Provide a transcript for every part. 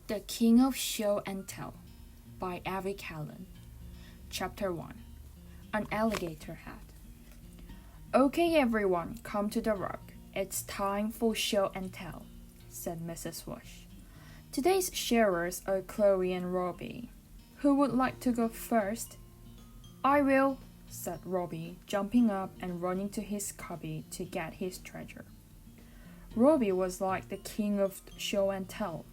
The King of Show and Tell by Avi Callan. Chapter 1. An Alligator Hat. Okay, everyone, come to the rug. It's time for show and tell, said Mrs. Swish. Today's sharers are Chloe and Robbie. Who would like to go first? I will, said Robbie, jumping up and running to his cubby to get his treasure. Robbie was like the king of show and tell.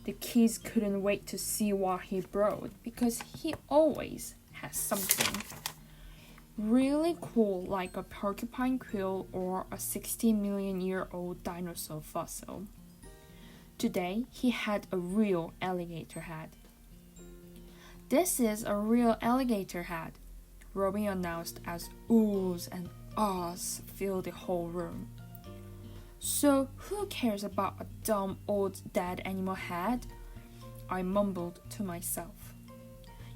The kids couldn't wait to see what he brought because he always has something really cool, like a porcupine quill or a 60-million-year-old dinosaur fossil. Today, he had a real alligator hat. This is a real alligator hat, Robbie announced as oohs and ahs filled the whole room. So who cares about a dumb old dead animal hat? I mumbled to myself.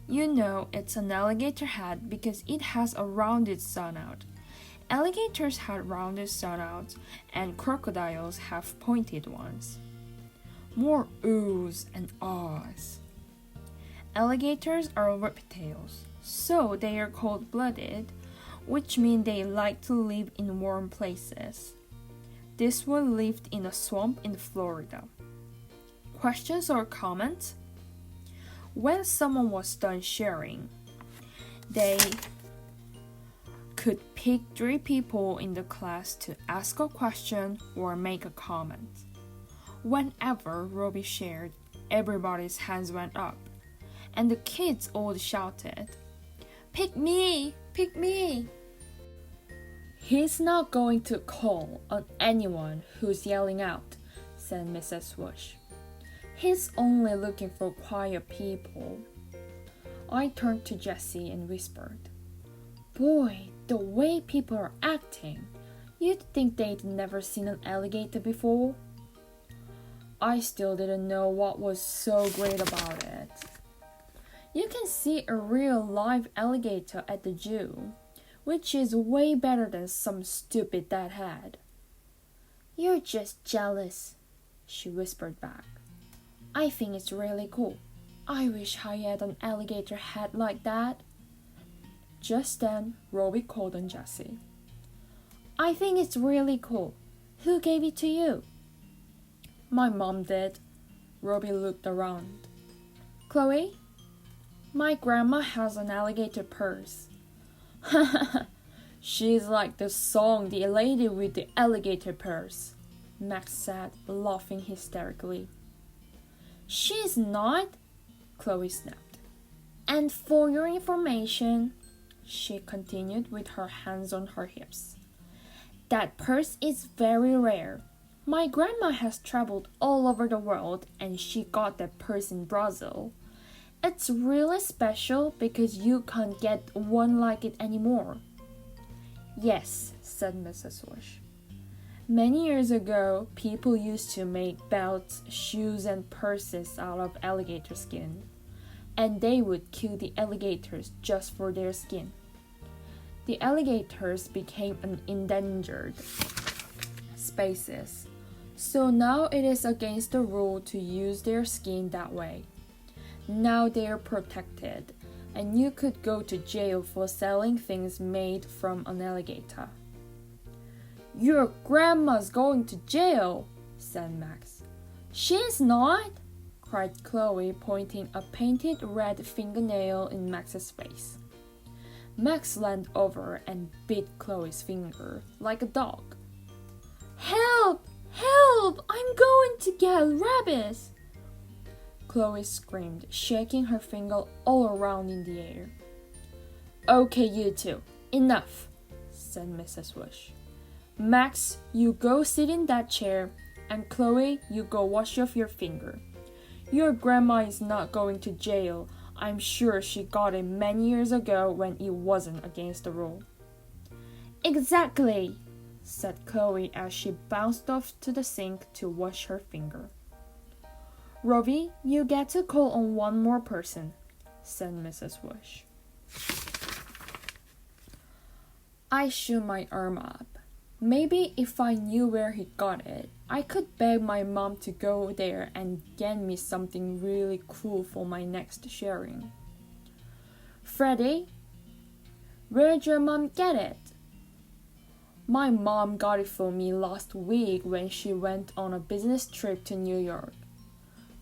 You know it's an alligator hat because it has a rounded snout. Alligators have rounded snouts and crocodiles have pointed ones. More oohs and ahs. Alligators are reptiles, so they are cold-blooded, which means they like to live in warm places. This one lived in a swamp in Florida. Questions or comments? When someone was done sharing, they could pick 3 people in the class to ask a question or make a comment. Whenever Robbie shared, everybody's hands went up, and the kids all shouted, "Pick me! Pick me!" He's not going to call on anyone who's yelling out, said Mrs. Swish. He's only looking for quiet people. I turned to Jessie and whispered, Boy, the way people are acting, you'd think they'd never seen an alligator before. I still didn't know what was so great about it. You can see a real live alligator at the zoo, which is way better than some stupid dad had. You're just jealous, she whispered back. I think it's really cool. I wish I had an alligator hat like that. Just then, Robbie called on Jessie. I think it's really cool. Who gave it to you? My mom did. Robbie looked around. Chloe? My grandma has an alligator purse. She's like the song The Lady with the Alligator Purse, Max said, laughing hysterically. She's not, Chloe snapped. And for your information, she continued with her hands on her hips, that purse is very rare. My grandma has traveled all over the world and she got that purse in Brazil. It's really special because you can't get one like it anymore. Yes, said Mrs. Swish. Many years ago, people used to make belts, shoes, and purses out of alligator skin, and they would kill the alligators just for their skin. The alligators became an endangered species, so now it is against the rule to use their skin that way. Now they are protected, and you could go to jail for selling things made from an alligator. Your grandma's going to jail, said Max. She's not, cried Chloe, pointing a painted red fingernail in Max's face. Max leaned over and bit Chloe's finger like a dog. Help! Help! I'm going to get rabies! Chloe screamed, shaking her finger all around in the air. Okay, you two, enough, said Mrs. Swish. Max, you go sit in that chair, and Chloe, you go wash off your finger. Your grandma is not going to jail. I'm sure she got it many years ago when it wasn't against the rule. Exactly, said Chloe as she bounced off to the sink to wash her finger. Robbie, you get to call on one more person, said Mrs. Swish. I shoot my arm up. Maybe if I knew where he got it, I could beg my mom to go there and get me something really cool for my next sharing. Freddie, where'd your mom get it? My mom got it for me last week when she went on a business trip to New York,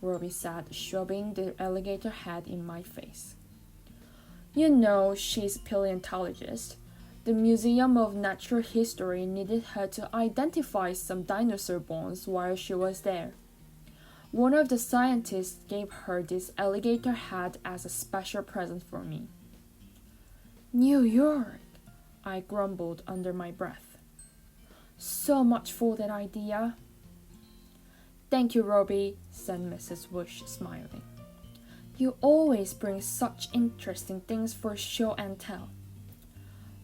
Robbie said, shoving the alligator hat in my face. You know, she's a paleontologist. The Museum of Natural History needed her to identify some dinosaur bones while she was there. One of the scientists gave her this alligator hat as a special present for me. New York, I grumbled under my breath. So much for that idea. Thank you, Robbie, said Mrs. Whoosh, smiling. You always bring such interesting things for show and tell.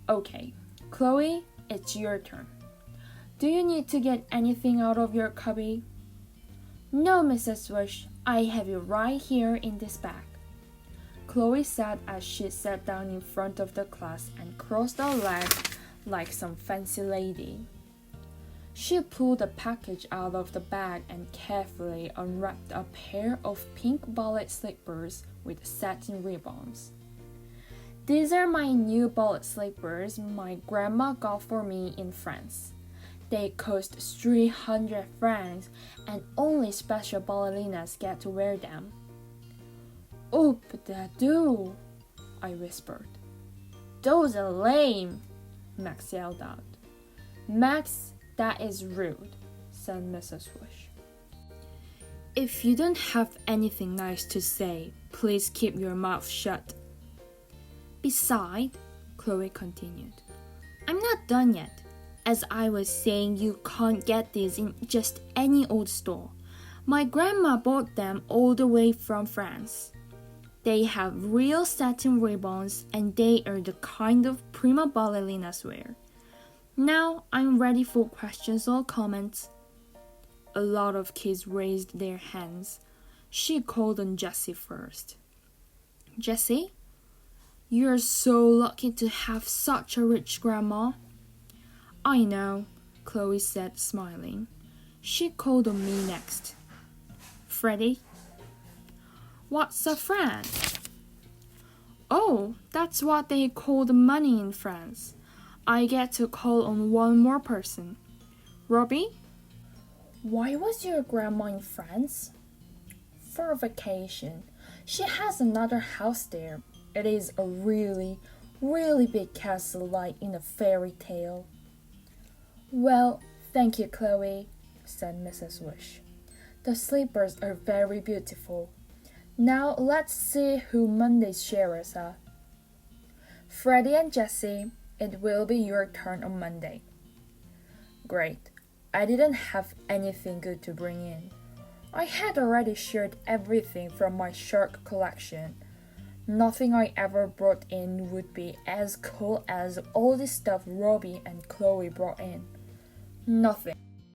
Okay, Chloe, it's your turn. Do you need to get anything out of your cubby? No, Mrs. Whoosh, I have it right here in this bag, Chloe said as she sat down in front of the class and crossed her legs like some fancy lady. She pulled a package out of the bag and carefully unwrapped a pair of pink ballet slippers with satin ribbons. These are my new ballet slippers my grandma got for me in France. They cost 300 francs and only special ballerinas get to wear them. Oop, that do, I whispered. Those are lame, Max yelled out. Max, that is rude, said Mrs. Whoosh. If you don't have anything nice to say, please keep your mouth shut. Besides, Chloe continued, I'm not done yet. As I was saying, you can't get these in just any old store. My grandma bought them all the way from France. They have real satin ribbons and they are the kind of prima ballerinas wear. Now I'm ready for questions or comments. A lot of kids raised their hands. She called on Jessie first. Jessie, you're so lucky to have such a rich grandma. I know, Chloe said, smiling. She called on me next. Freddie, what's a franc? Oh, that's what they call the money in France. I get to call on one more person. Robbie? Why was your grandma in France? For vacation. She has another house there. It is a really, really big castle like in a fairy tale. Well, thank you, Chloe, said Mrs. Whoosh. The slippers are very beautiful. Now let's see who Monday's sharers are. Freddie and Jessie, it will be your turn on Monday. Great. I didn't have anything good to bring in. I had already shared everything from my shark collection. Nothing I ever brought in would be as cool as all the stuff Robbie and Chloe brought in. Nothing.